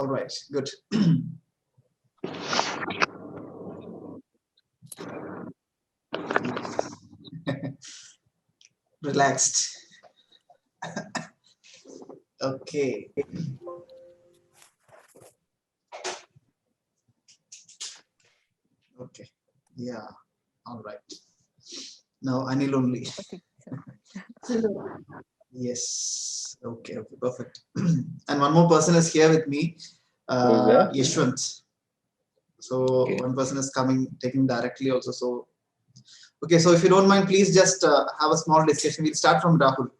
All right, good. Relaxed. Okay. Okay. Yeah. All right. Now Anil only. Yes. Okay. Okay. Perfect. And one more person is here with me. Who's there? Yashwant. So Okay. one person is coming, taking directly also. So, okay. So if you don't mind, please just have a small discussion. We'll start from Rahul.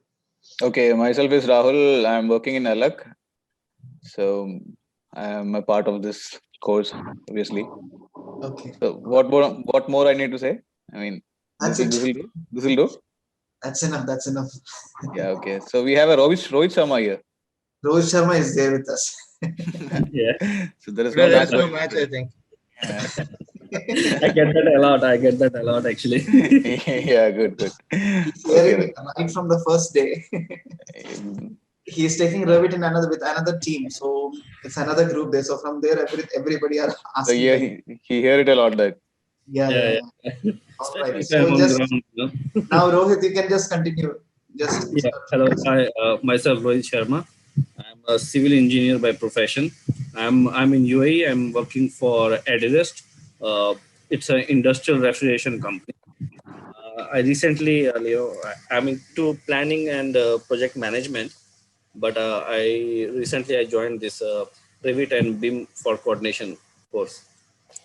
Okay, myself is Rahul. I'm working in Alak. So I am a part of this course, obviously. Okay. So what more I need to say? I mean, That's this will it. do. This will do. That's enough. That's enough. Yeah. Okay. So we have a Rohit Sharma here. Rohit Sharma is there with us. Yeah. So there is Today no there's match no going on match, today. I think. Yeah. I get that a lot actually. Yeah. Good. Good. He's Okay. hearing right from the first day. He is taking Revit in another team, so it's another group there. So from there, everybody are So asking. yeah, Like, he hear it a lot. That yeah. Yeah. All right. Especially if I'm So on just ground, you know. now, Rohit, you can just continue. Just Yeah. Hello. Hi. Myself Rohit Sharma. I'm a civil engineer by profession. I'm in UAE. I'm working for Adilist. It's an industrial refrigeration company. I recently, I'm into planning and project management. But I joined this Revit and BIM for coordination course.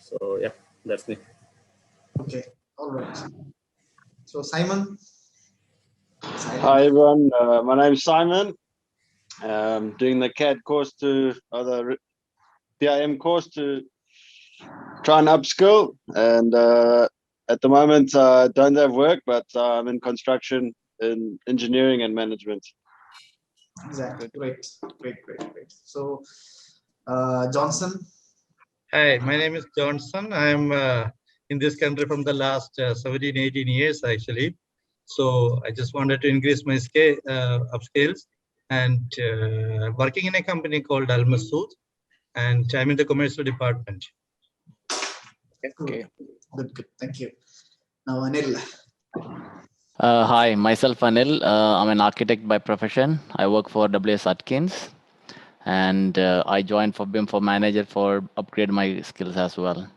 So yeah, that's me. Okay. All right. So Simon. Hi everyone, my name's Simon. Doing the CAD course the PIM course to try and upskill. And at the moment, I don't have work, but I'm in construction, in engineering and management. Exactly. Great. So Johnson. Hi, my name is Johnson. I'm in this country from the last 17, 18 years, actually. So I just wanted to increase my upscales and working in a company called Al Masood, and I'm in the commercial department. okay. Good. Thank you. Now Anil. Hi, myself Anil. I'm an architect by profession. I work for WS Atkins, and I joined for BIM for manager for upgrade my skills as well.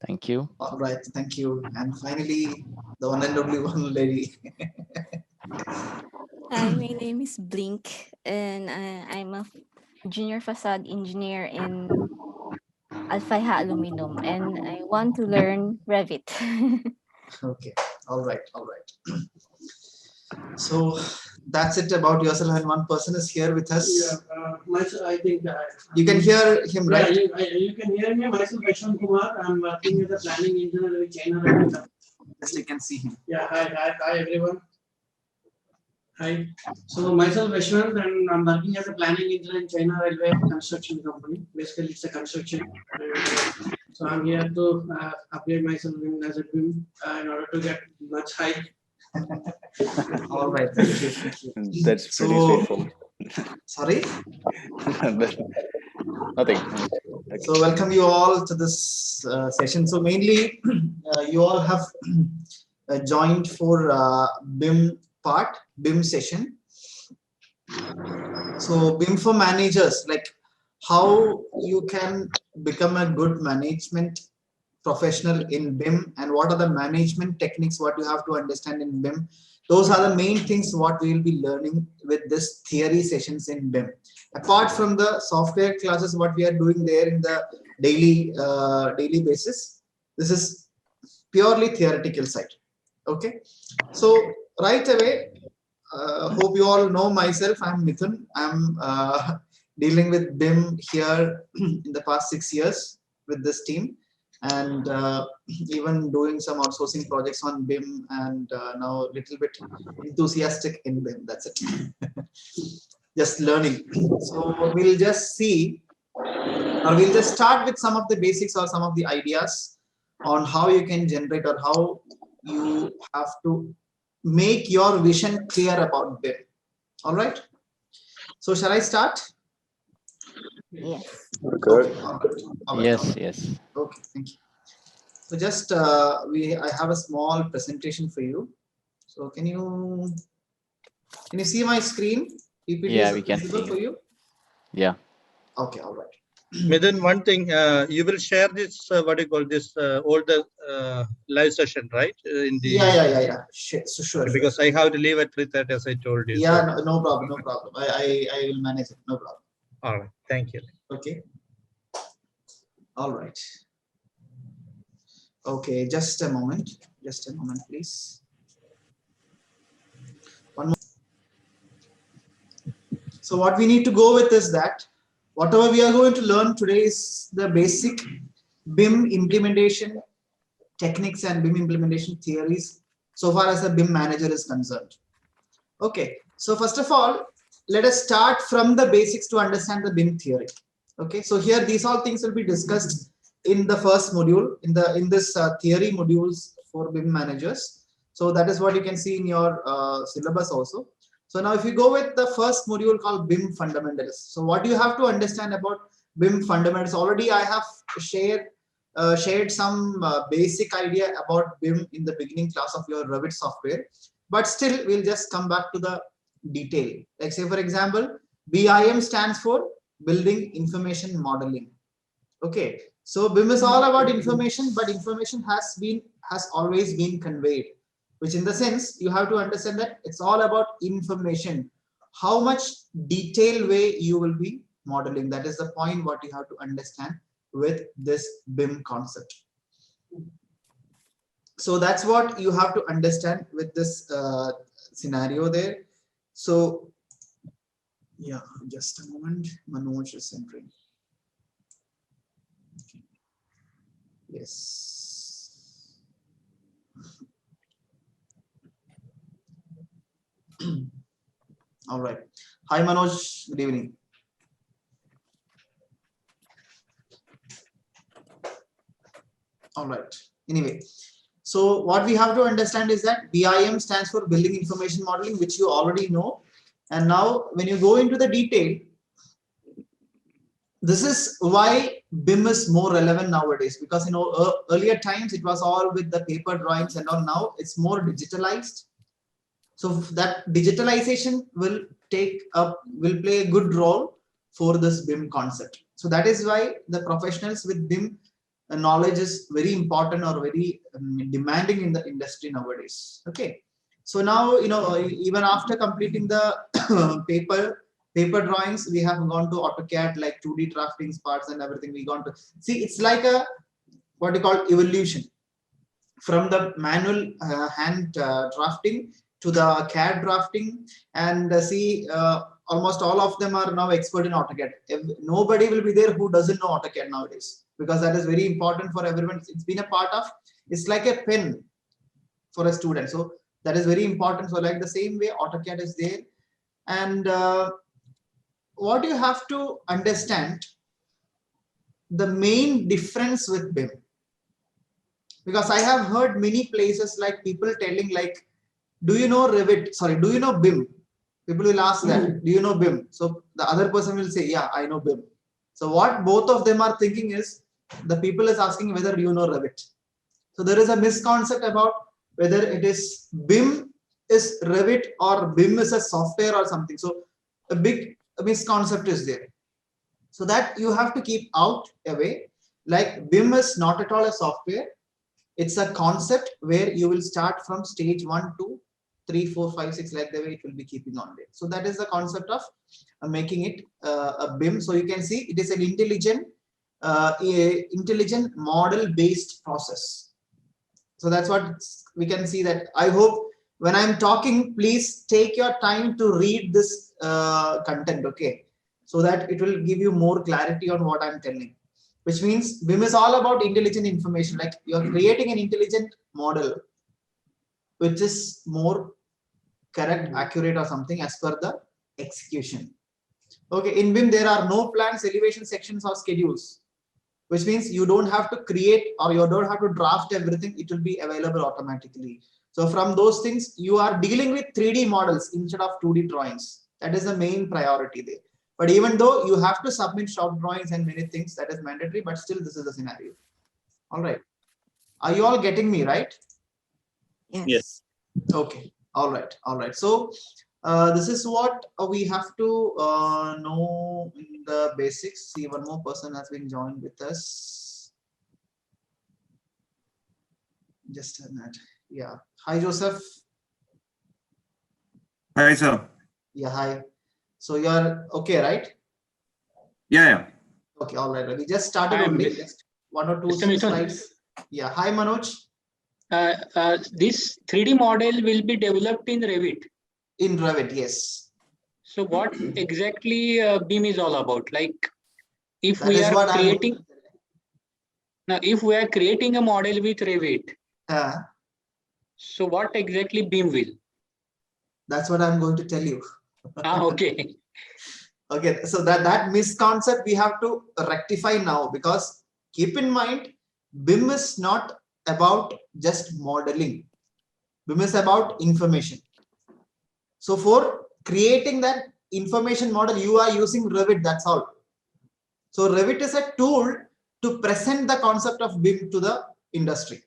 Thank you. All right. Thank you. And finally, the one and only one lady. Hi, my name is Blink, and I'm a junior facade engineer in Alfaiha Aluminum, and I want to learn Revit. Okay. All right. So that's it about yourself, and one person is here with us. I think you can hear him, right? You can hear me. Myself, Vishwan Kumar. I'm working as a planning engineer with China Railway. Yes, you can see him. Yeah, hi everyone. Hi. So myself, Vishwan, and I'm working as a planning engineer in China Railway construction company. Basically, it's a construction. So I'm here to upgrade myself as a BIM in order to get much high. All right, thank you. That's pretty straightforward. Sorry? Nothing. So welcome you all to this session. So mainly you all have joined for BIM session. So BIM for managers, like how you can become a good management professional in BIM, and what are the management techniques what you have to understand in BIM. Those are the main things what we will be learning with this theory sessions in BIM. Apart from the software classes what we are doing there in the daily basis, this is purely theoretical side. Okay, so right away, hope you all know myself. I'm Mithun. I'm dealing with BIM here in the past 6 years with this team, and even doing some outsourcing projects on BIM, and now a little bit enthusiastic in BIM. That's it. Just learning. So we'll just see, or we'll just start with some of the basics or some of the ideas on how you can generate, or how you have to make your vision clear about BIM. All right. So shall I start? Yes. Good. Okay, all right. All right, Yes, all right. yes. Okay, thank you. So just I have a small presentation for you. So can you see my screen? PPT Yeah, is we can visible see. for you? Yeah. Okay, all right. Midun, one thing, you will share this, what do you call this, all the live session, right? In the Yeah. Sure, sure. because I have to leave at 3:30, as I told you. Yeah, So. no problem, no problem. I will manage it, no problem. All right, thank you. Okay. All right. Okay, just a moment, please. One more. So what we need to go with is that whatever we are going to learn today is the basic BIM implementation techniques and BIM implementation theories so far as the BIM manager is concerned. Okay, so first of all, let us start from the basics to understand the BIM theory. Okay, so here these all things will be discussed in the first module, in this theory modules for BIM managers. So that is what you can see in your syllabus also. So now if you go with the first module called BIM fundamentals. So what you have to understand about BIM fundamentals, already I have shared some basic idea about BIM in the beginning class of your Revit software, but still we'll just come back to the detail. Like say for example, BIM stands for Building Information Modeling. Okay, so BIM is all about information, but information has always been conveyed, which in the sense you have to understand that it's all about information. How much detailed way you will be modeling. That is the point what you have to understand with this BIM concept. So that's what you have to understand with this scenario there. So yeah, just a moment. Manoj is entering. Okay. Yes. All right. Hi Manoj, good evening. All right. Anyway, so what we have to understand is that BIM stands for Building Information Modeling, which you already know. And now when you go into the detail, this is why BIM is more relevant nowadays, because you know earlier times it was all with the paper drawings and all. Now it's more digitalized. So that digitalization will play a good role for this BIM concept. So that is why the professionals with BIM knowledge is very important or very demanding in the industry nowadays. Okay, so now you know even after completing the paper drawings, we have gone to AutoCAD, like 2D drafting parts and everything. We gone to see, it's like a what you call evolution from the manual hand drafting to the CAD drafting, and see almost all of them are now expert in AutoCAD. Nobody will be there who doesn't know AutoCAD nowadays, because that is very important for everyone. It's been a part of, it's like a pen for a student. So that is very important. So like the same way AutoCAD is there. And what you have to understand, the main difference with BIM, because I have heard many places like people telling like, do you know Revit? Sorry, do you know BIM? People will ask that, do you know BIM? So the other person will say, yeah, I know BIM. So what both of them are thinking is, the people is asking whether you know Revit. So there is a misconception about whether it is BIM is Revit or BIM is a software or something. So a big misconception is there. So that you have to keep out away. Like BIM is not at all a software. It's a concept where you will start from stage 1, 2, 3, 4, 5, 6, like the way it will be keeping on there. So that is the concept of making it a BIM. So you can see it is an intelligent model-based process. So that's what we can see. That I hope when I'm talking, please take your time to read this content, okay? So that it will give you more clarity on what I'm telling. Which means BIM is all about intelligent information. Like you're creating an intelligent model, which is more correct, accurate or something as per the execution. Okay, in BIM there are no plans, elevation sections or schedules, which means you don't have to create or you don't have to draft everything. It will be available automatically. So from those things, you are dealing with 3D models instead of 2D drawings. That is the main priority there. But even though you have to submit shop drawings and many things, that is mandatory, but still this is the scenario. All right. Are you all getting me, right? Yes. Okay. All right. All right. So this is what we have to know in the basics. See, one more person has been joined with us. Just a minute. Yeah. Hi, Joseph. Hi, sir. Yeah. Hi. So you're okay, right? Yeah. Okay. All right. We just started I'm only. Just 1 or 2 Mr. Mithun. slides. Yeah. Hi, Manoj. This 3D model will be developed in Revit. In Revit, yes. So what exactly BIM is all about? Like if That we is are what creating, now if we are creating a model with Revit, so what exactly BIM will? That's what I'm going to tell you. Okay. Okay, so that misconcept we have to rectify now, because keep in mind, BIM is not about just modeling. BIM is about information. So for creating that information model, you are using Revit, that's all. So Revit is a tool to present the concept of BIM to the industry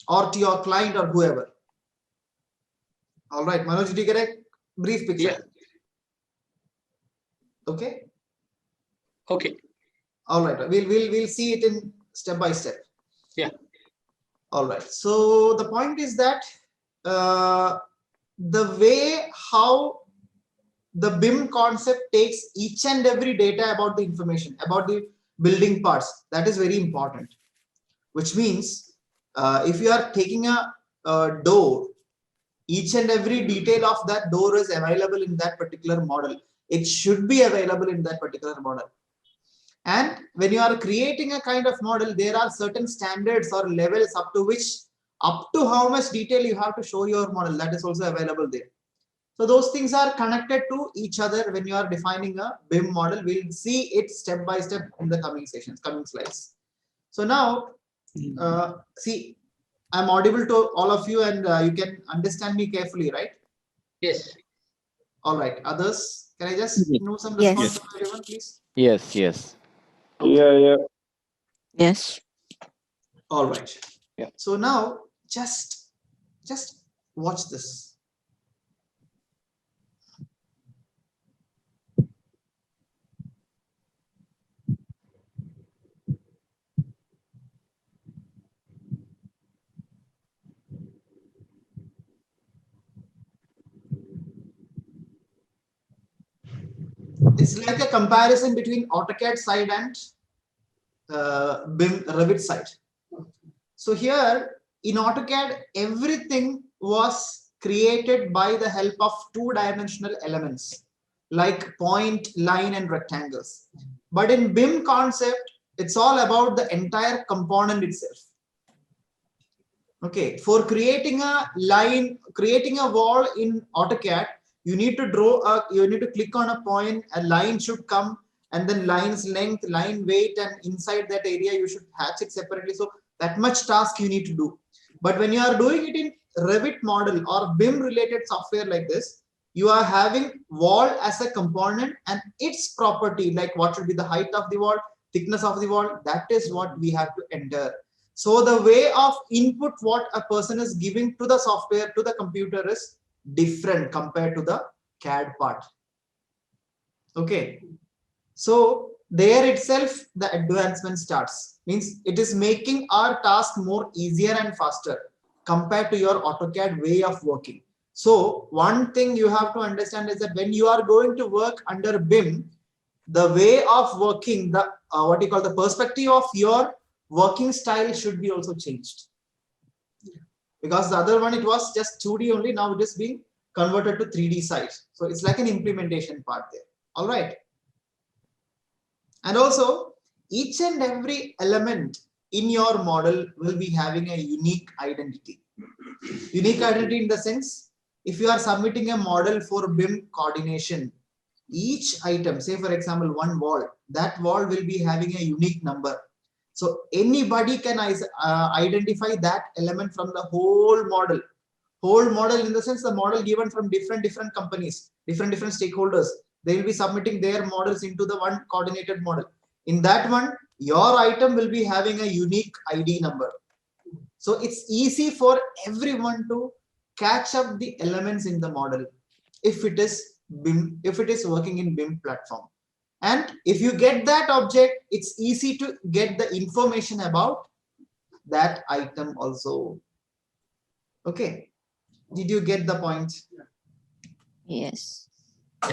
or to your client or whoever. All right, Manoj, did you get a brief picture? Yeah. Okay. Okay. All right. We'll see it in step by step. Yeah. All right. So the point is that the way how the BIM concept takes each and every data about the information, about the building parts, that is very important. Which means if you are taking a door, each and every detail of that door is available in that particular model. It should be available in that particular model. And when you are creating a kind of model, there are certain standards or levels up to how much detail you have to show your model. That is also available there. So those things are connected to each other when you are defining a BIM model. We'll see it step by step in the coming sessions, coming slides. So now, see, I'm audible to all of you, and you can understand me carefully, right? Yes. All right. Others, can I just know some response from everyone, please? Yes, yes. Okay. Yeah. Yes. All right. Yeah. So now just watch this. It's like a comparison between AutoCAD side and BIM Revit side. So here in AutoCAD, everything was created by the help of two-dimensional elements like point, line, and rectangles. But in BIM concept, it's all about the entire component itself. Okay, for creating a line, creating a wall in AutoCAD, you need to click on a point, a line should come, and then line's length, line weight, and inside that area you should hatch it separately. So that much task you need to do. But when you are doing it in Revit model or BIM related software like this, you are having wall as a component and its property, like what should be the height of the wall, thickness of the wall, that is what we have to enter. So the way of input what a person is giving to the software, to the computer, is different compared to the CAD part. Okay. So there itself, the advancement starts. Means it is making our task more easier and faster compared to your AutoCAD way of working. So one thing you have to understand is that when you are going to work under BIM, the way of working, the what you call the perspective of your working style should be also changed. Because the other one, it was just 2D only, now it is being converted to 3D side. So it's like an implementation part there. All right. And also, each and every element in your model will be having a unique identity. Unique identity in the sense, if you are submitting a model for BIM coordination, each item, say for example, one wall, that wall will be having a unique number. So anybody can identify that element from the whole model. Whole model in the sense the model given from different companies, different stakeholders. They will be submitting their models into the one coordinated model. In that one, your item will be having a unique ID number. So it's easy for everyone to catch up the elements in the model if it is BIM, if it is working in BIM platform. And if you get that object, it's easy to get the information about that item also. Okay. Did you get the point? Yes.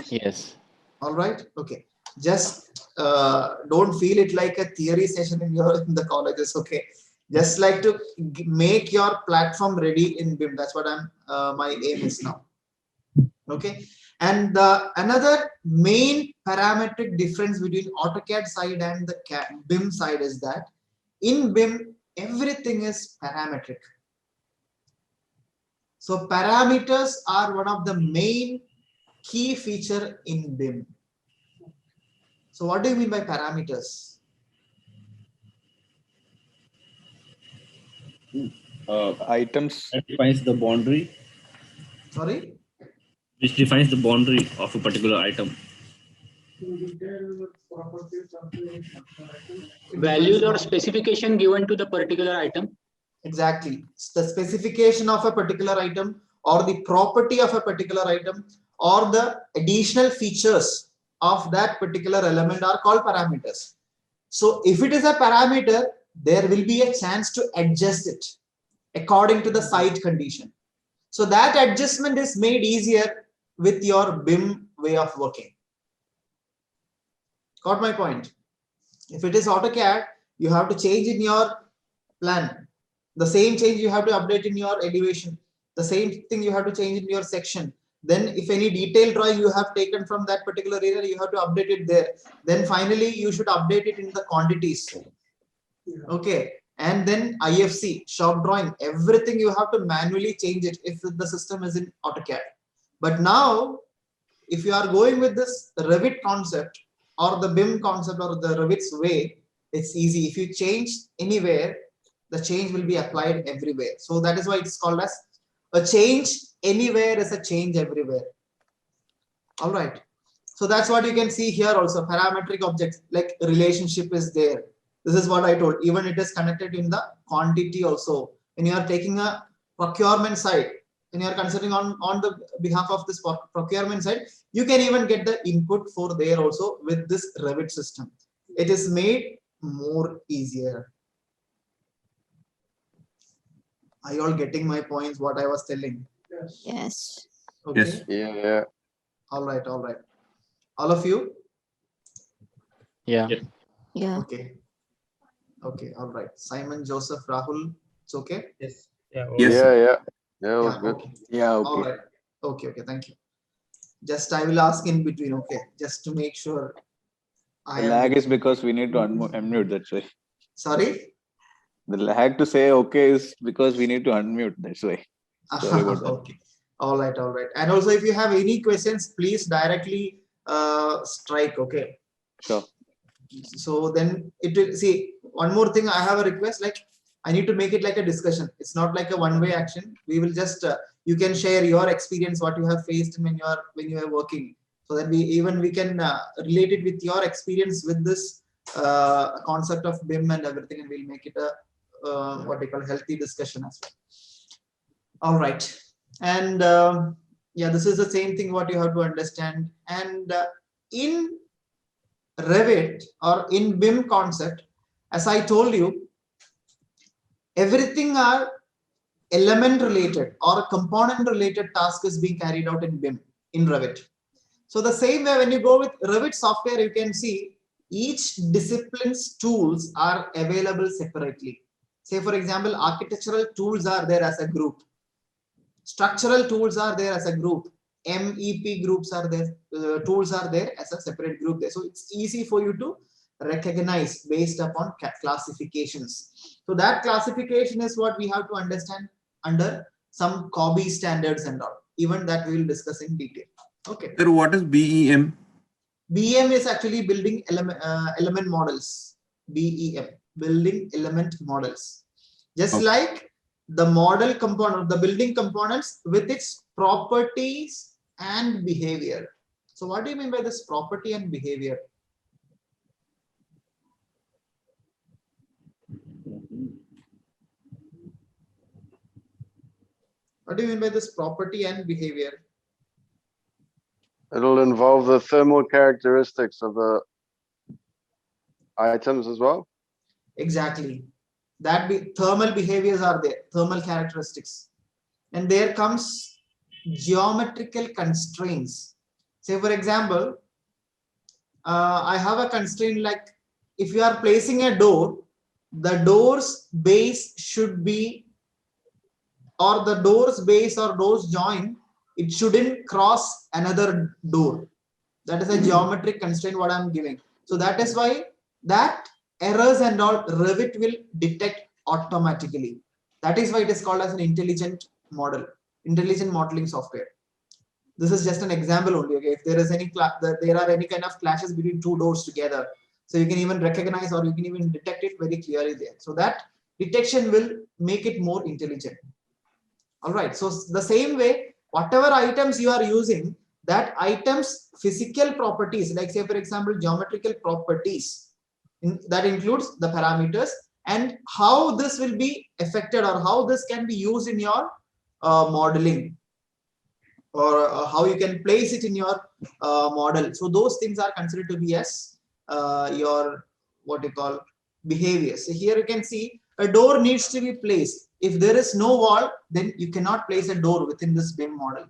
Yes. All right. Okay. Just don't feel it like a theory session in the colleges. Okay. Just like to make your platform ready in BIM. That's what my aim is now. Okay. And another main parametric difference between AutoCAD side and the BIM side is that in BIM, everything is parametric. So parameters are one of the main key feature in BIM. So what do you mean by parameters? Items. That defines the boundary. Sorry? Which defines the boundary of a particular item. Values or specification given to the particular item. Exactly. It's the specification of a particular item or the property of a particular item or the additional features of that particular element are called parameters. So if it is a parameter, there will be a chance to adjust it according to the site condition. So that adjustment is made easier with your BIM way of working. Got my point? If it is AutoCAD, you have to change in your plan. The same change you have to update in your elevation. The same thing you have to change in your section. Then if any detailed drawing you have taken from that particular area, you have to update it there. Then finally, you should update it in the quantities. Okay. And then IFC, shop drawing, everything you have to manually change it if the system is in AutoCAD. But now, if you are going with this Revit concept or the BIM concept or the Revit's way, it's easy. If you change anywhere, the change will be applied everywhere. So that is why it's called as a change anywhere is a change everywhere. All right. So that's what you can see here also. Parametric objects like relationship is there. This is what I told. Even it is connected in the quantity also. When you are taking a procurement side, when you are considering on the behalf of this procurement side, you can even get the input for there also with this Revit system. It is made more easier. Are you all getting my points, what I was telling? Yes. Okay. Yes. Yeah. All right. All right. All of you? Yeah. Yeah. Okay. Okay. All right. Simon, Joseph, Rahul. It's okay? Yes. Yeah. Yes. Yeah, was good. Okay. Yeah. All Okay. right. Okay. Okay. Thank you. Just I will ask in between. Okay. Just to make sure. The lag is because we need to unmute. That's why. Sorry? The lag to say okay is because we need to unmute. That's why. Sorry about that. Okay. All right. All right. And also, if you have any questions, please directly strike. Okay. Sure. So then it will see one more thing. I have a request. Like I need to make it like a discussion. It's not like a one-way action. We will just you can share your experience, what you have faced when you are working, so that we can relate it with your experience with this concept of BIM and everything, and we'll make it a what we call healthy discussion as well. All right. And yeah, this is the same thing what you have to understand. And in Revit or in BIM concept, as I told you, everything are element related or component related task is being carried out in BIM, in Revit. So the same way when you go with Revit software, you can see each discipline's tools are available separately. Say for example, architectural tools are there as a group. Structural tools are there as a group. MEP groups are there. Tools are there as a separate group there. So it's easy for you to recognize based upon classifications. So that classification is what we have to understand under some COBie standards and all. Even that we will discuss in detail. Okay. Sir, what is BEM? BEM is actually building element models. BEM, building element models. Just like the model component, the building components with its properties and behavior. So what do you mean by this property and behavior? What do you mean by this property and behavior? It'll involve the thermal characteristics of the items as well. Exactly. That thermal behaviors are there, thermal characteristics. And there comes geometrical constraints. Say for example, I have a constraint like if you are placing a door, the door's base should be, or the door's base or door's joint, it shouldn't cross another door. That is a geometric constraint what I'm giving. So that is why that errors and all Revit will detect automatically. That is why it is called as an intelligent model, intelligent modeling software. This is just an example only. Okay, if there is any there are any kind of clashes between two doors together, so you can even recognize or you can even detect it very clearly there. So that detection will make it more intelligent. All right. So the same way, whatever items you are using, that items physical properties, like say for example geometrical properties, that includes the parameters and how this will be affected or how this can be used in your modeling, or how you can place it in your model. So those things are considered to be as your what you call behaviors. So here you can see a door needs to be placed. If there is no wall, then you cannot place a door within this BIM model.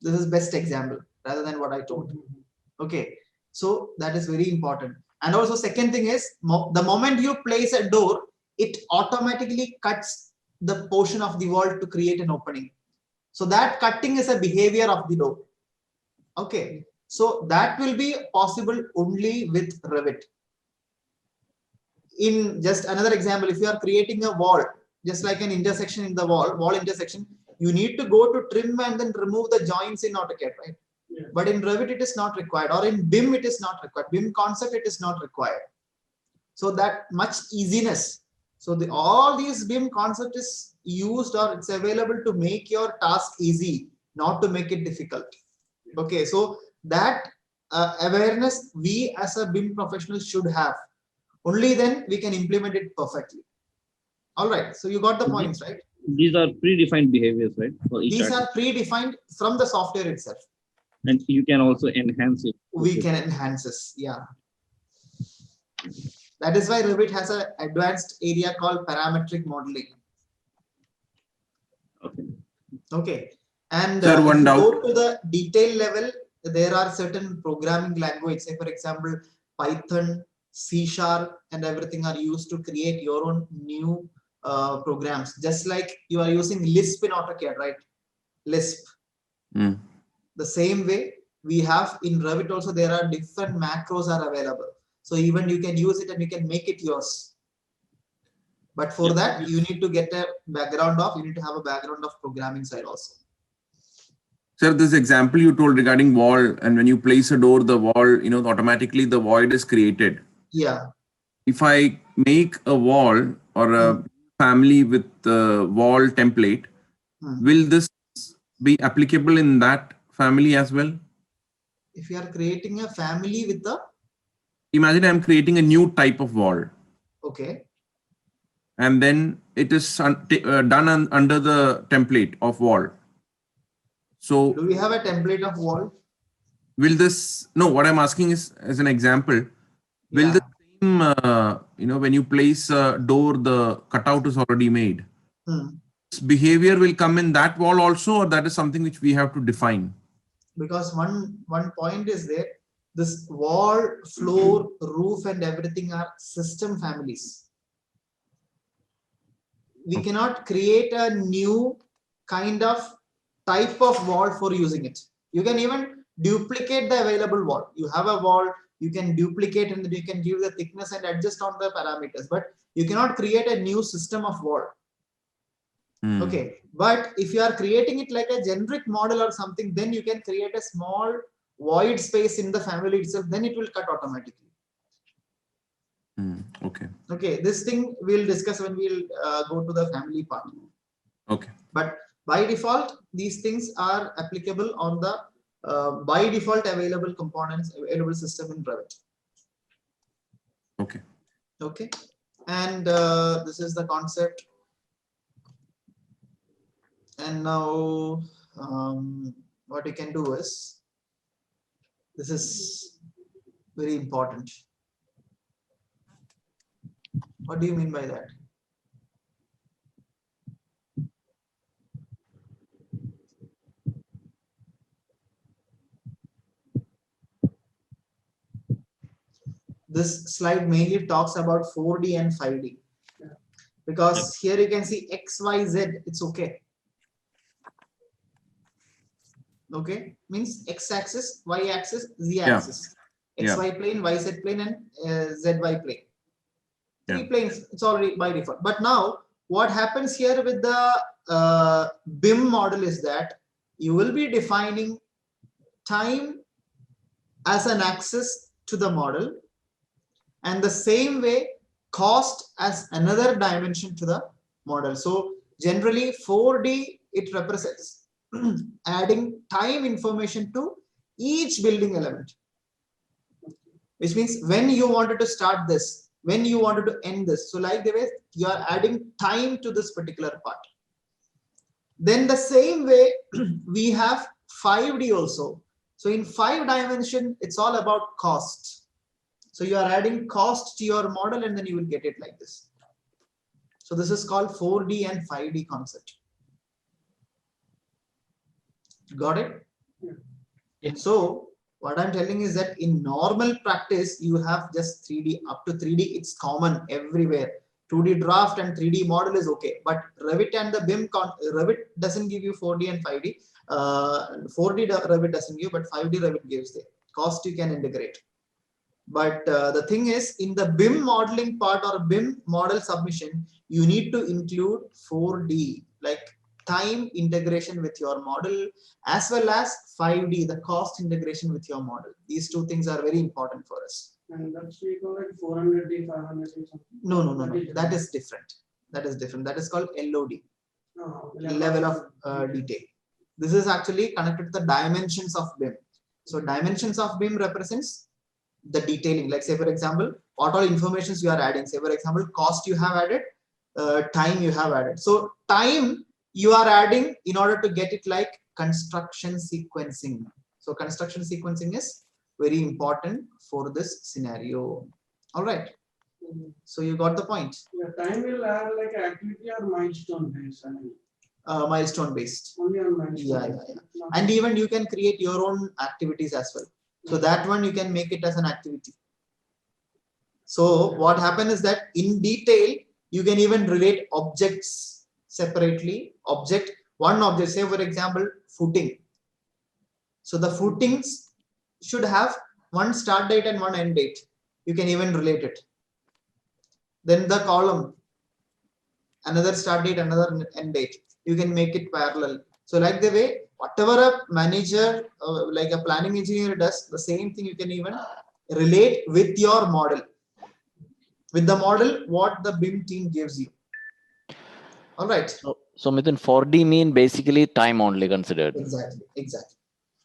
This is best example rather than what I told. Okay, so that is very important. And also second thing is the moment you place a door, it automatically cuts the portion of the wall to create an opening. So that cutting is a behavior of the door. Okay, so that will be possible only with Revit. In just another example, if you are creating a wall, just like an intersection in the wall intersection, you need to go to trim and then remove the joints in AutoCAD, right? Yeah. But in Revit, it is not required, or in BIM, it is not required. BIM concept, it is not required. So that much easiness. So all these BIM concept is used, or it's available to make your task easy, not to make it difficult. Okay, so that awareness we as a BIM professional should have. Only then we can implement it perfectly. All right, so you got the points, right? These are predefined behaviors, right? For each These are predefined from the software itself. And you can also enhance it. We can enhance this, yeah. That is why Revit has an advanced area called parametric modeling. Okay. Okay. And Sir, if one you doubt. go to the detail level, there are certain programming language, say for example, Python, C# and everything are used to create your own new programs. Just like you are using Lisp in AutoCAD, right? Lisp. The same way we have in Revit also, there are different macros are available. So even you can use it and you can make it yours. But for that, you need to get a background of, you need to have a background of programming side also. Sir, this example you told regarding wall, and when you place a door, the wall, automatically the void is created. Yeah. If I make a wall or a family with the wall template, will this be applicable in that family as well? If you are creating a family with the, imagine I'm creating a new type of wall. Okay. And then it is done under the template of wall. So do we have a template of wall? Will this, no, what I'm asking is as an example, will the same, when you place a door, the cutout is already made. This behavior will come in that wall also, or that is something which we have to define? Because one point is there, this wall, floor, roof and everything are system families. We cannot create a new kind of type of wall for using it. You can even duplicate the available wall. You have a wall, you can duplicate and then you can give the thickness and adjust on the parameters, but you cannot create a new system of wall. Okay, but if you are creating it like a generic model or something, then you can create a small void space in the family itself, then it will cut automatically. Okay. Okay, this thing we'll discuss when we'll go to the family part. Okay. But by default, these things are applicable on the by default available components, available system in Revit. Okay. Okay. And this is the concept. And now what you can do is, this is very important. What do you mean by that? This slide mainly talks about 4D and 5D. Because here you can see X, Y, Z, it's okay. Okay, means X axis, Y axis, Z axis. XY plane, YZ plane, and ZY plane. Three planes, it's already by default. But now what happens here with the BIM model is that you will be defining time as an axis to the model, and the same way cost as another dimension to the model. So generally 4D, it represents adding time information to each building element, which means when you wanted to start this, when you wanted to end this. So like the way you are adding time to this particular part. Then the same way we have 5D also. So in 5 dimension, it's all about cost. So you are adding cost to your model and then you will get it like this. So this is called 4D and 5D concept. Got it? Yeah. So what I'm telling is that in normal practice, you have just 3D. Up to 3D, it's common everywhere. 2D draft and 3D model is okay. But Revit and the BIM, Revit doesn't give you 4D and 5D. 4D Revit doesn't give, but 5D Revit gives the cost you can integrate. But the thing is, in the BIM modeling part or BIM model submission, you need to include 4D, like time integration with your model, as well as 5D, the cost integration with your model. These two things are very important for us. And that's we call it 400D, 500D something. No. That is different. That is different. That is called LOD, level of detail. This is actually connected to the dimensions of BIM. So dimensions of BIM represents the detailing. Like say for example, what all informations you are adding. Say for example, cost you have added, time you have added. So time you are adding in order to get it like construction sequencing. So construction sequencing is very important for this scenario. All right. So you got the point. Yeah, time will have like activity or milestone based. Milestone based. Only on milestone. Yeah. And even you can create your own activities as well. So that one you can make it as an activity. So what happens is that in detail, you can even relate objects separately. One object, say for example, footing. So the footings should have one start date and one end date. You can even relate it. Then the column, another start date, another end date. You can make it parallel. So like the way, whatever a manager, like a planning engineer does, the same thing you can even relate with your model. With the model, what the BIM team gives you. All right. So Mithun, 4D mean basically time only considered. Exactly.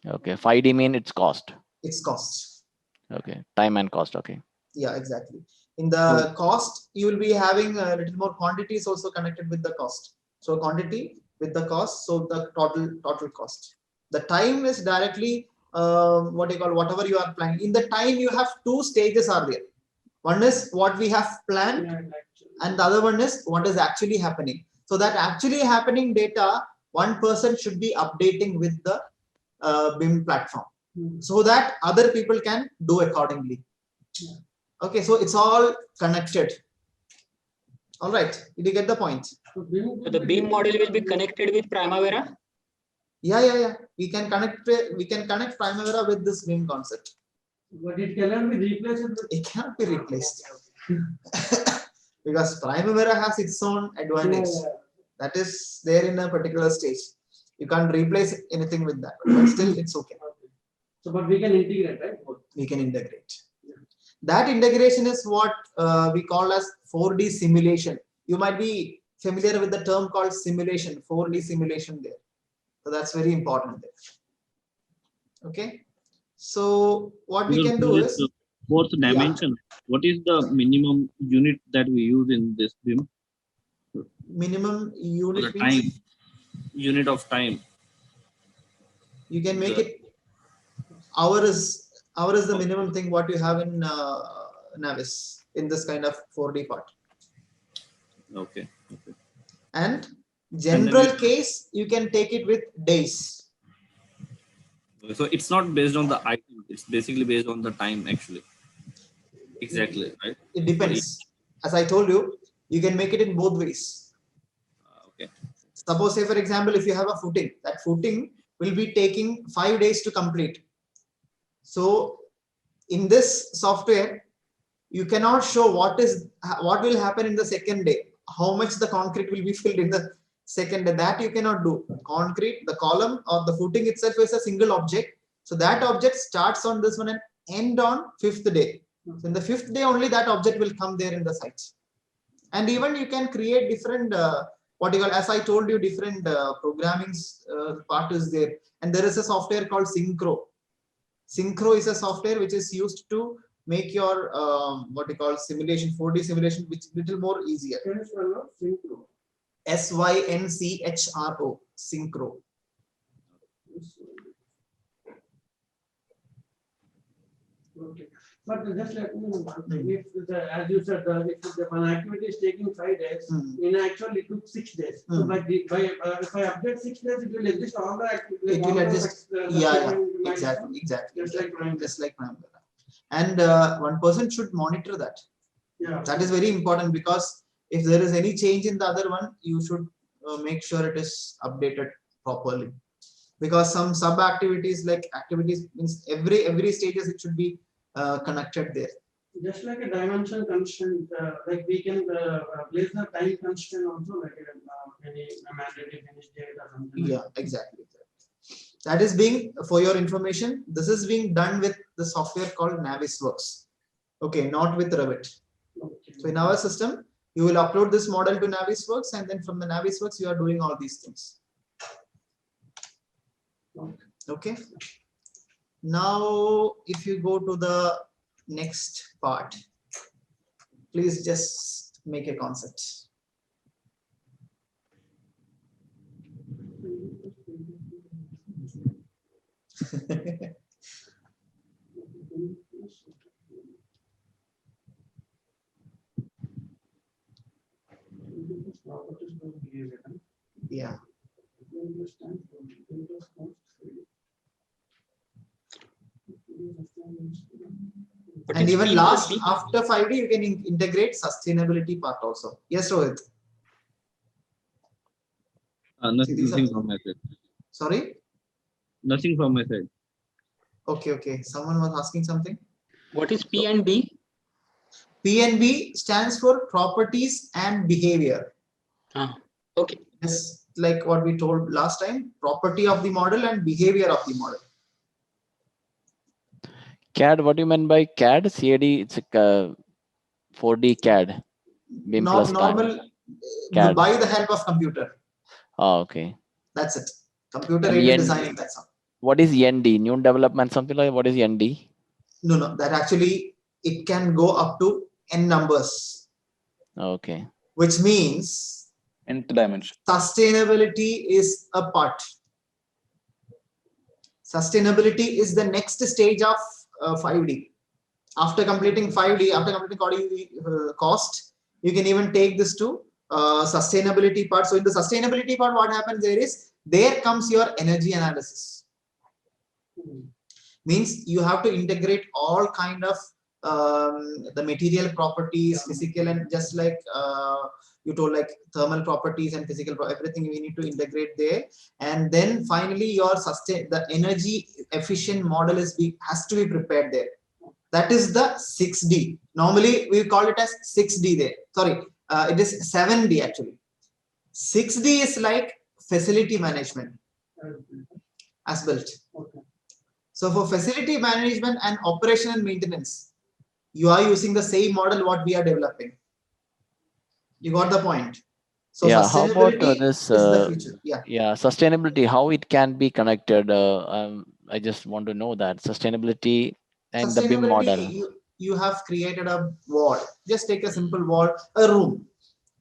Okay. 5D mean it's cost. It's cost. Okay. Time and cost. Okay. Yeah, exactly. In the cost, you will be having a little more quantities also connected with the cost. So quantity with the cost, so the total cost. The time is directly what you call whatever you are planning. In the time, you have two stages are there. One is what we have planned, and the other one is what is actually happening. So that actually happening data, one person should be updating with the BIM platform, so that other people can do accordingly. Okay, so it's all connected. All right, did you get the point? So the BIM model will be connected with Primavera? Yeah. We can connect Primavera with this BIM concept. But it cannot be replaced. It cannot be replaced. Because Primavera has its own advantage. That is there in a particular stage. You can't replace anything with that, but still it's okay. So, but we can integrate, right? We can integrate. That integration is what we call as 4D simulation. You might be familiar with the term called simulation, 4D simulation there. So that's very important there. Okay. So what we can do is fourth dimension. What is the minimum unit that we use in this BIM? Minimum unit the time. Unit of time. You can make it hour is the minimum thing what you have in Navis in this kind of 4D part. Okay. And general case, you can take it with days. So it's not based on the item, it's basically based on the time actually. Exactly, right? It depends. As I told you, you can make it in both ways. Okay. Suppose, say for example, if you have a footing, that footing will be taking 5 days to complete. So in this software, you cannot show what will happen in the second day, how much the concrete will be filled in the second day. That you cannot do. Concrete, the column or the footing itself is a single object. So that object starts on this one and end on 5th day. So in the 5th day only that object will come there in the site. And even you can create different what you call, as I told you, different programming part is there. And there is a software called Synchro. Synchro is a software which is used to make your what you call simulation, 4D simulation, which little more easier. Synchro. SYNCHRO. Synchro. Okay. But just let me know one thing. If as you said, if one activity is taking 5 days, in actual it took 6 days. So if I update 6 days, it will exist all the activities. It will adjust. Exactly. Just like Primavera. And one person should monitor that. Yeah. That is very important, because if there is any change in the other one, you should make sure it is updated properly. Because some sub activities, like activities, means every stages it should be connected there. Just like a dimension constraint, like we can place the time constraint also, like any mandatory finish date or something. Yeah, exactly. That is being, for your information, this is being done with the software called Navisworks. Okay, not with Revit. Okay. So in our system, you will upload this model to Navisworks, and then from the Navisworks, you are doing all these things. Okay. Now, if you go to the next part, please just make a concept. Yeah. And even last, after 5D, you can integrate sustainability part also. Yes, Rohit. Nothing from my side. Sorry? Nothing from my side. Okay. Someone was asking something. What is P&B? P&B stands for properties and behavior. Okay. Yes, like what we told last time, property of the model and behavior of the model. CAD, what do you mean by CAD? CAD, it's a 4D CAD. BIM plus normal CAD. By the help of computer. Oh, okay. That's it. Computer aided designing, that's all. What is ND? New development, something like what is ND? No, that actually, it can go up to n numbers. Okay. Which means nth dimension. Sustainability is a part. Sustainability is the next stage of 5D. After completing 5D, after completing cost, you can even take this to sustainability part. So in the sustainability part, what happens there comes your energy analysis. Means you have to integrate all kind of the material properties, physical, and just like you told, like thermal properties and physical, everything we need to integrate there. And then finally your the energy efficient model has to be prepared there. That is the 6D. Normally we call it as 6D there. Sorry, it is 7D actually. 6D is like facility management as built. Okay. So for facility management and operation and maintenance, you are using the same model what we are developing. You got the point. So yeah, how about this this? is the future. Yeah. Yeah, sustainability. How it can be connected? I just want to know that sustainability and the BIM model. You have created a wall. Just take a simple wall, a room.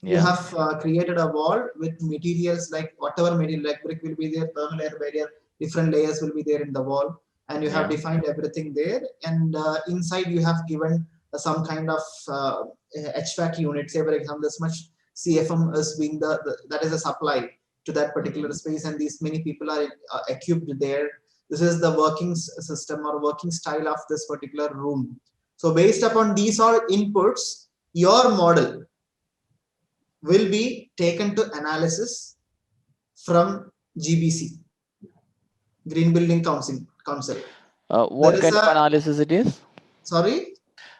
You have created a wall with materials like whatever material, like brick will be there, thermal air barrier, different layers will be there in the wall, and you have defined everything there. And inside you have given some kind of HVAC unit. Say for example, this much CFM is being that is a supply to that particular space, and these many people are equipped there. This is the working system or working style of this particular room. So based upon these all inputs, your model will be taken to analysis from GBC, Green Building Council. What kind of analysis it is? Sorry?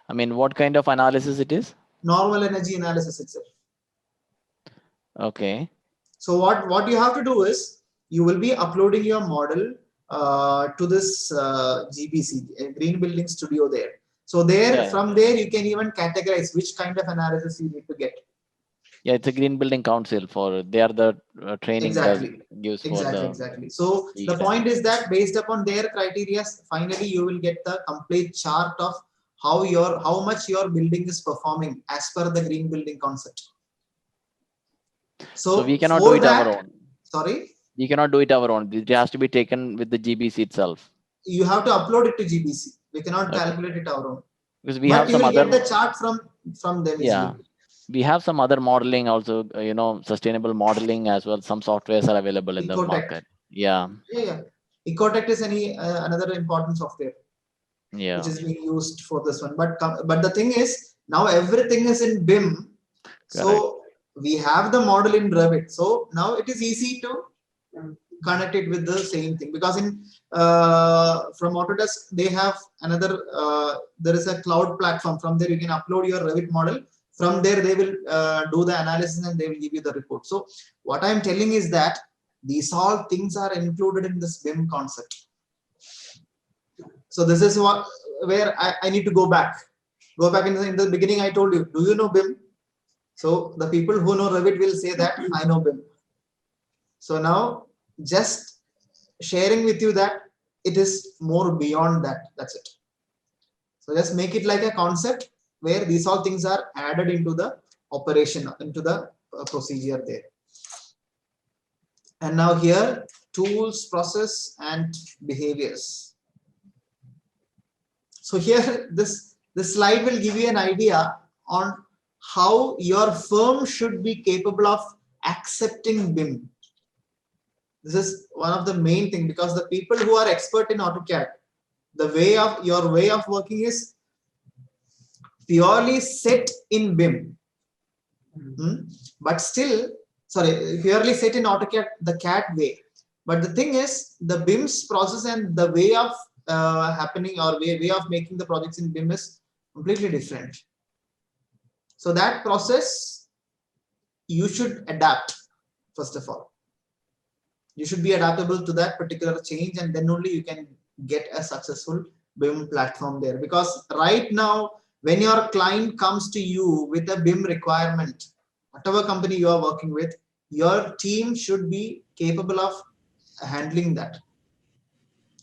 I mean, what kind of analysis it is? Normal energy analysis itself. Okay. So what you have to do is, you will be uploading your model to this GBC, Green Building Studio there. So from there, you can even categorize which kind of analysis you need to get. Yeah, it's a Green Building Council they are the training gives for the. Exactly. So the point is that based upon their criteria, finally you will get the complete chart of how much your building is performing as per the green building concept. So we cannot do it our own. Sorry? We cannot do it our own. It has to be taken with the GBC itself. You have to upload it to GBC. We cannot calculate it our own. Because we have some other. Get the chart from them. Yeah. Easily. We have some other modeling also, sustainable modeling as well. Some softwares are available in the market. Yeah. Ecotech is another important software. Yeah. Which is being used for this one. But the thing is, now everything is in BIM. Correct. So we have the model in Revit. So now it is easy to connect it with the same thing, because from Autodesk they have another there is a cloud platform. From there you can upload your Revit model. From there they will do the analysis and they will give you the report. So what I am telling is that these all things are included in this BIM concept. So this is where I need to go back. In the beginning I told you, do you know BIM? So the people who know Revit will say that I know BIM. So now just sharing with you that it is more beyond that. That's it. So just make it like a concept where these all things are added into the operation, into the procedure there. And now here, tools, process, and behaviors. So here, this slide will give you an idea on how your firm should be capable of accepting BIM. This is one of the main things, because the people who are expert in AutoCAD, your way of working is purely set in BIM. But still, purely set in AutoCAD, the CAD way. But the thing is, the BIM's process and the way of happening or way of making the projects in BIM is completely different. So that process, you should adapt, first of all. You should be adaptable to that particular change, and then only you can get a successful BIM platform there. Because right now, when your client comes to you with a BIM requirement, whatever company you are working with, your team should be capable of handling that.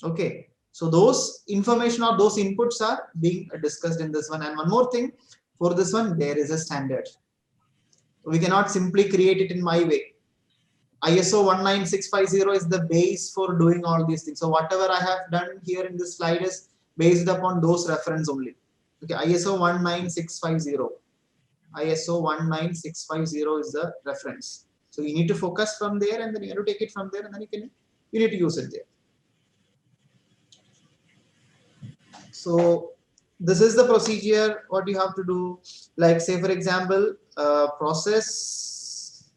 Okay. So those information or those inputs are being discussed in this one. And one more thing, for this one, there is a standard. We cannot simply create it in my way. ISO 19650 is the base for doing all these things. So whatever I have done here in this slide is based upon those reference only. Okay, ISO 19650. ISO 19650 is the reference. So you need to focus from there, and then you have to take it from there, and then you need to use it there. So this is the procedure, what you have to do. Like say for example, process,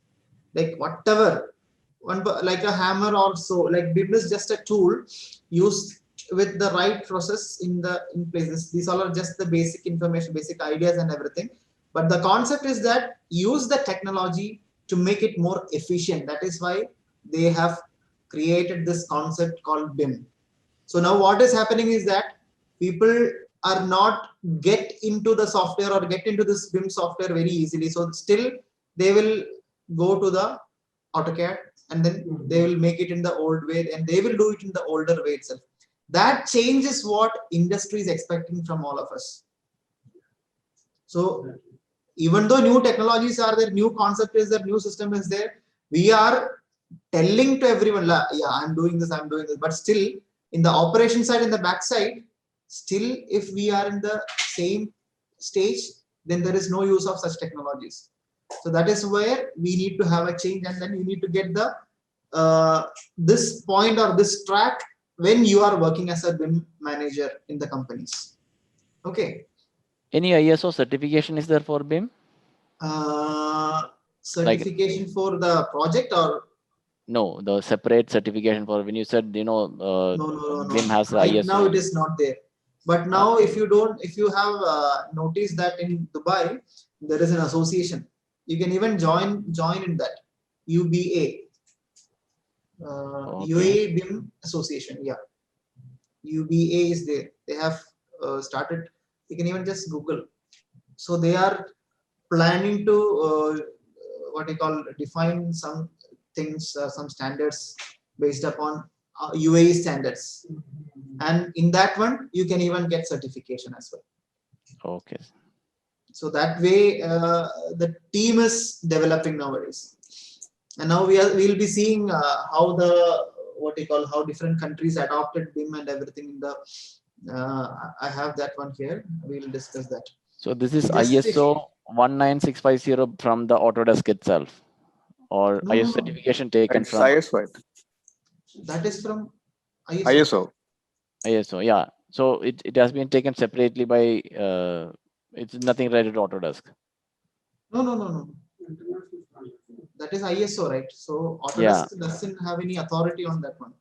like whatever, like a hammer or so, like BIM is just a tool used with the right process in places. These all are just the basic information, basic ideas and everything. But the concept is that use the technology to make it more efficient. That is why they have created this concept called BIM. So now what is happening is that people are not get into the software or get into this BIM software very easily. So still they will go to the AutoCAD, and then they will make it in the old way, and they will do it in the older way itself. That change is what industry is expecting from all of us. So even though new technologies are there, new concept is there, new system is there, we are telling to everyone, yeah, I'm doing this, but still in the operation side, in the back side, still if we are in the same stage, then there is no use of such technologies. So that is where we need to have a change, and then you need to get the this point or this track when you are working as a BIM manager in the companies. Okay. Any ISO certification is there for BIM? Certification for the project or? No, the separate certification for when you said, you know, no. BIM has the Right ISO. now it is not there. But now if you have noticed that in Dubai, there is an association. You can even join in that. UBA. UAE BIM Association. Yeah. UBA is there. They have started. You can even just Google. So they are planning to what you call define some things, some standards based upon UAE standards, and in that one you can even get certification as well. Okay. So that way the team is developing nowadays, and now we'll be seeing how the how different countries adopted BIM and everything in the. I have that one here. We'll discuss that. So this is ISO 19650 from the Autodesk itself, or ISO certification taken it's from ISO. That is from ISO. ISO, yeah. So it has been taken separately by. It's nothing related to Autodesk. No. That is ISO, right? So Autodesk doesn't have any authority on that one.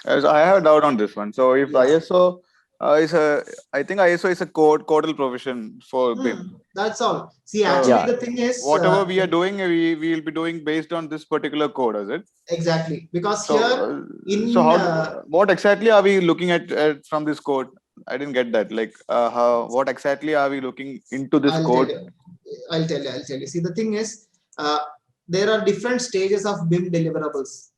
I have a doubt on this one. So if ISO I think ISO is a codal provision for BIM. That's all. See, actually the thing is, whatever we are doing, we will be doing based on this particular code, is it? Exactly, because here what exactly are we looking at from this code? I didn't get that. Like, what exactly are we looking into this code? I'll tell you. See, the thing is, there are different stages of BIM deliverables.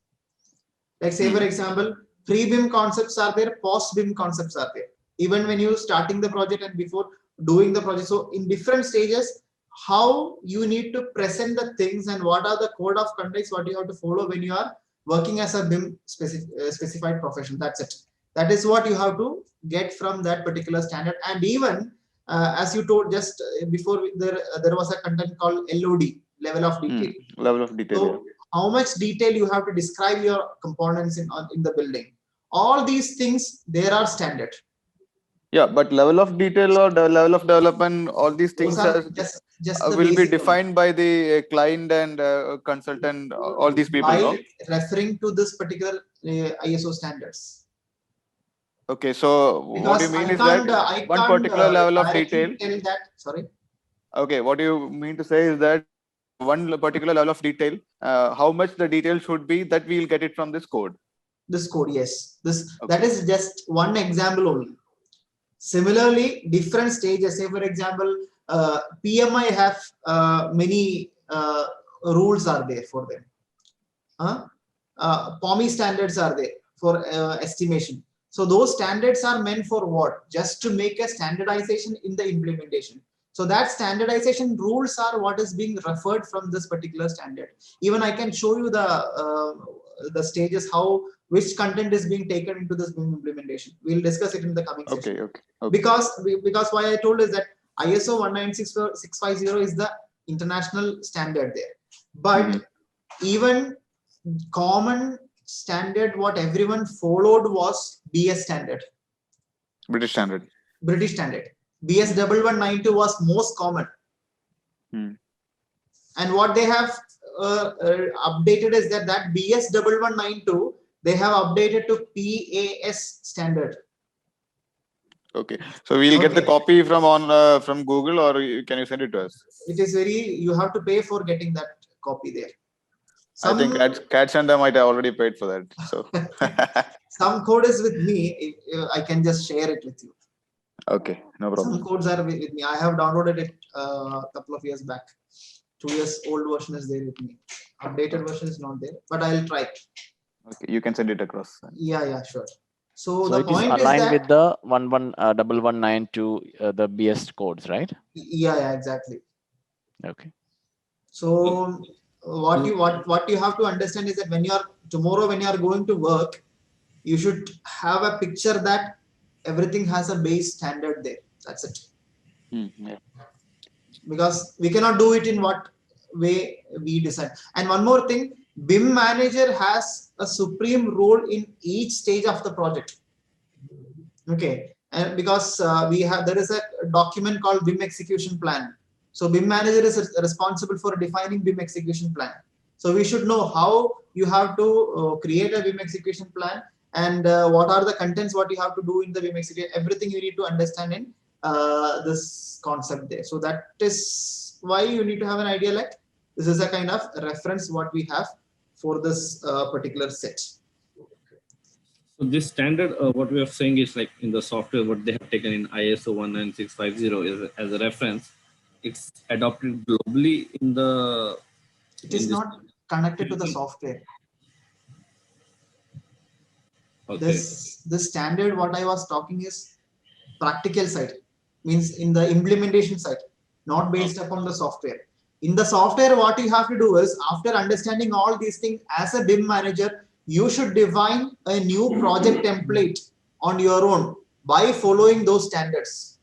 Like, say for example, pre-BIM concepts are there, post-BIM concepts are there. Even when you starting the project and before doing the project. So in different stages, how you need to present the things and what are the code of conduct, what you have to follow when you are working as a BIM specified profession. That's it. That is what you have to get from that particular standard. And even as you told just before, there was a content called LOD, level of detail. Level of detail. So how much detail you have to describe your components in the building. All these things, there are standard. Yeah, but level of detail or the level of development, all these things will be defined by the client and consultant, all these people. By referring to this particular ISO standards. Okay, so because what you mean is that one particular level of detail. Sorry. Okay, what you mean to say is that one particular level of detail, how much the detail should be, that we will get it from this code. This code, yes. That is just one example only. Similarly, different stages. Say for example, PMI have many rules are there for them. POMI standards are there for estimation. So those standards are meant for what? Just to make a standardization in the implementation. So that standardization rules are what is being referred from this particular standard. Even I can show you the stages, how which content is being taken into this BIM implementation. We'll discuss it in the coming session. Okay. Because why I told is that ISO 19650 is the international standard there. But even common standard, what everyone followed was BS standard. British standard. BS 1192 was most common. And what they have updated is that BS 1192, they have updated to PAS standard. Okay, so we'll get the copy from Google, or can you send it to us? It is you have to pay for getting that copy there. I think CAD Center might have already paid for that. So some code is with me. I can just share it with you. Okay, no problem. Some codes are with me. I have downloaded it a couple of years back. 2 years old version is there with me. Updated version is not there, but I'll try it. Okay, you can send it across. Yeah, sure. So So the it is point is aligned that with the 1192 the BS codes, right? yeah, exactly. Okay. So what you have to understand is that when you are tomorrow, when you are going to work, you should have a picture that everything has a base standard there. That's it. Yeah. Because we cannot do it in what way we decide. And one more thing, BIM manager has a supreme role in each stage of the project. Okay, and because there is a document called BIM execution plan. So BIM manager is responsible for defining BIM execution plan. So we should know how you have to create a BIM execution plan, and what are the contents, what you have to do in the BIM execution. Everything you need to understand in this concept there. So that is why you need to have an idea like this is a kind of reference what we have for this particular set. So this standard, what we are saying is like in the software, what they have taken in ISO 19650 is as a reference. It's adopted globally in the. It is not connected to the software. Okay. This standard, what I was talking is practical side, means in the implementation side, not based upon the software. In the software, what you have to do is, after understanding all these things as a BIM manager, you should define a new project template on your own by following those standards.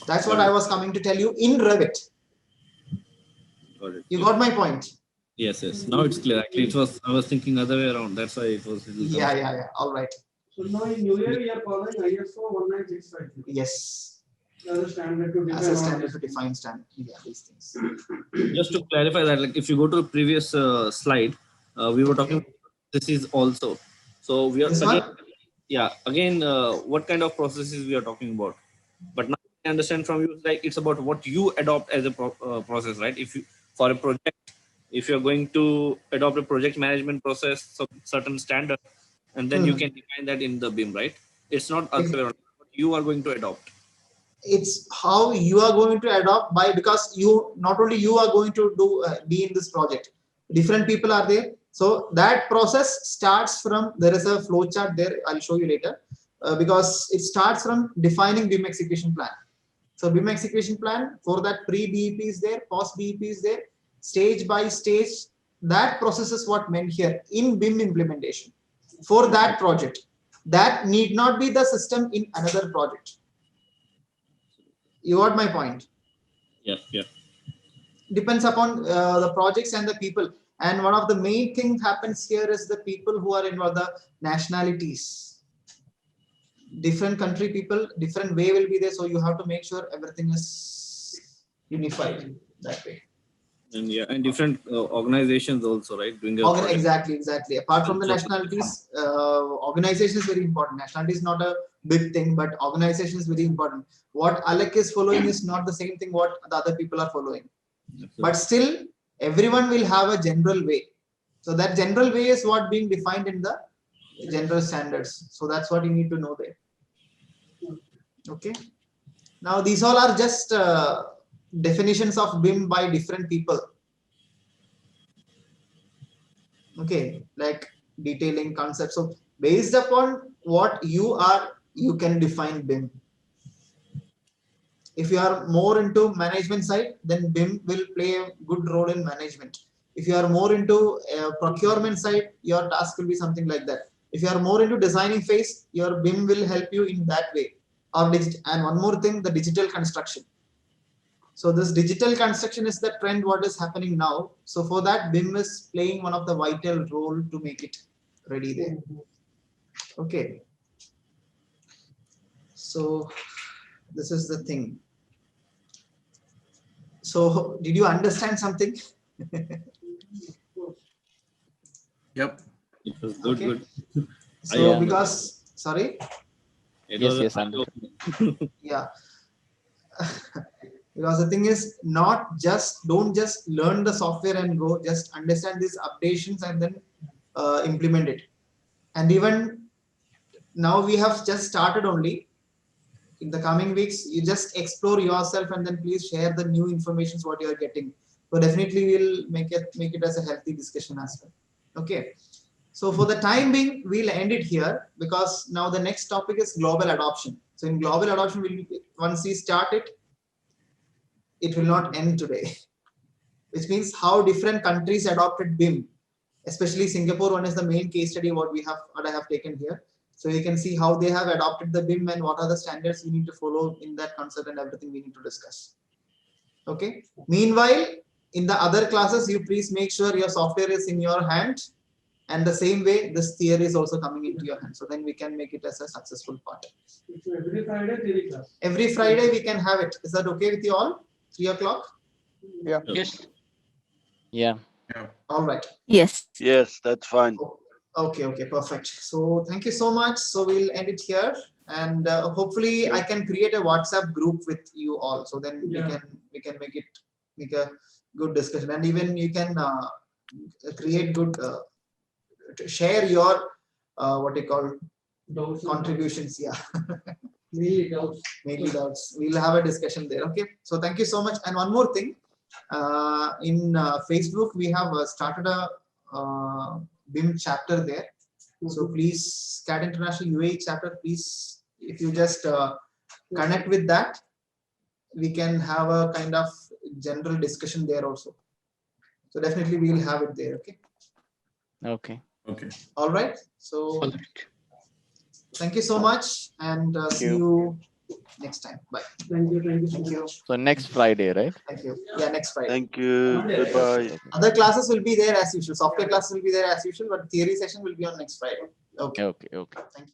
That's what I was coming to tell you in Revit. Got it. You got my point? Yes, yes. Now it's clear. Actually, I was thinking other way around. That's why it was. Yeah. All right. So now in New Year we are following ISO 19650. Yes. As a standard to define. As a standard to define standard. Yeah, these things. Just to clarify that, like if you go to the previous slide, we were talking. This is also. So we are again. What kind of processes we are talking about? But now I understand from you, like it's about what you adopt as a process, right? If you for a project, if you're going to adopt a project management process, so certain standard, and then you can define that in the BIM, right? It's not what you are going to adopt. It's how you are going to adopt because you not only you are going to do be in this project. Different people are there. So that process starts from, there is a flow chart there. I'll show you later because it starts from defining BIM execution plan. So BIM execution plan, for that pre-BEP is there, post-BEP is there, stage by stage. That process is what meant here in BIM implementation for that project. That need not be the system in another project. You got my point? Yeah. Depends upon the projects and the people. And one of the main things happens here is the people who are involved, the nationalities. Different country people, different way will be there. So you have to make sure everything is unified that way. And different organizations also, right? Doing exactly. Apart from the nationalities, organization is very important. Nationality is not a big thing, but organization is very important. What Alec is following is not the same thing what the other people are following. But still, everyone will have a general way. So that general way is what being defined in the general standards. So that's what you need to know there. Okay. Now these all are just definitions of BIM by different people. Okay, like detailing concepts. So based upon what you are, you can define BIM. If you are more into management side, then BIM will play a good role in management. If you are more into procurement side, your task will be something like that. If you are more into designing phase, your BIM will help you in that way. And one more thing, the digital construction. So this digital construction is the trend what is happening now. So for that, BIM is playing one of the vital role to make it ready there. Okay. So this is the thing. So did you understand something? Yep. It was good. Okay. Good. So because, sorry? Yes. Yeah. Because the thing is, don't just learn the software and go, just understand these updations and then implement it. And even now we have just started only. In the coming weeks, you just explore yourself and then please share the new information what you are getting. So definitely we'll make it as a healthy discussion as well. Okay. So for the time being, we'll end it here because now the next topic is global adoption. So in global adoption, once we start it, it will not end today, which means how different countries adopted BIM, especially Singapore. One is the main case study what I have taken here. So you can see how they have adopted the BIM and what are the standards we need to follow in that concept and everything we need to discuss. Okay. Meanwhile, in the other classes, you please make sure your software is in your hand, and the same way this theory is also coming into your hand. So then we can make it as a successful part. So every Friday theory class. Every Friday we can have it. Is that okay with you all? 3 o'clock? Yeah. Yes. Yeah. All right. Yes. Yes, that's fine. Okay, perfect. So thank you so much. So we'll end it here, and hopefully I can create a WhatsApp group with you all. So then we can make a good discussion, and even you can create good share your what you call contributions. Yeah. Mainly doubts. We'll have a discussion there. Okay. So thank you so much. And one more thing, in Facebook we have started a BIM chapter there. So please, CAD International UAE chapter, please, if you just connect with that, we can have a kind of general discussion there also. So definitely we will have it there. Okay. Okay. All right. So thank you so much, and see you next time. Bye. Thank you. So next Friday, right? Thank you. Yeah, next Friday. Thank you. Goodbye. Other classes will be there as usual. Software classes will be there as usual, but theory session will be on next Friday. Okay. Okay. Thank you.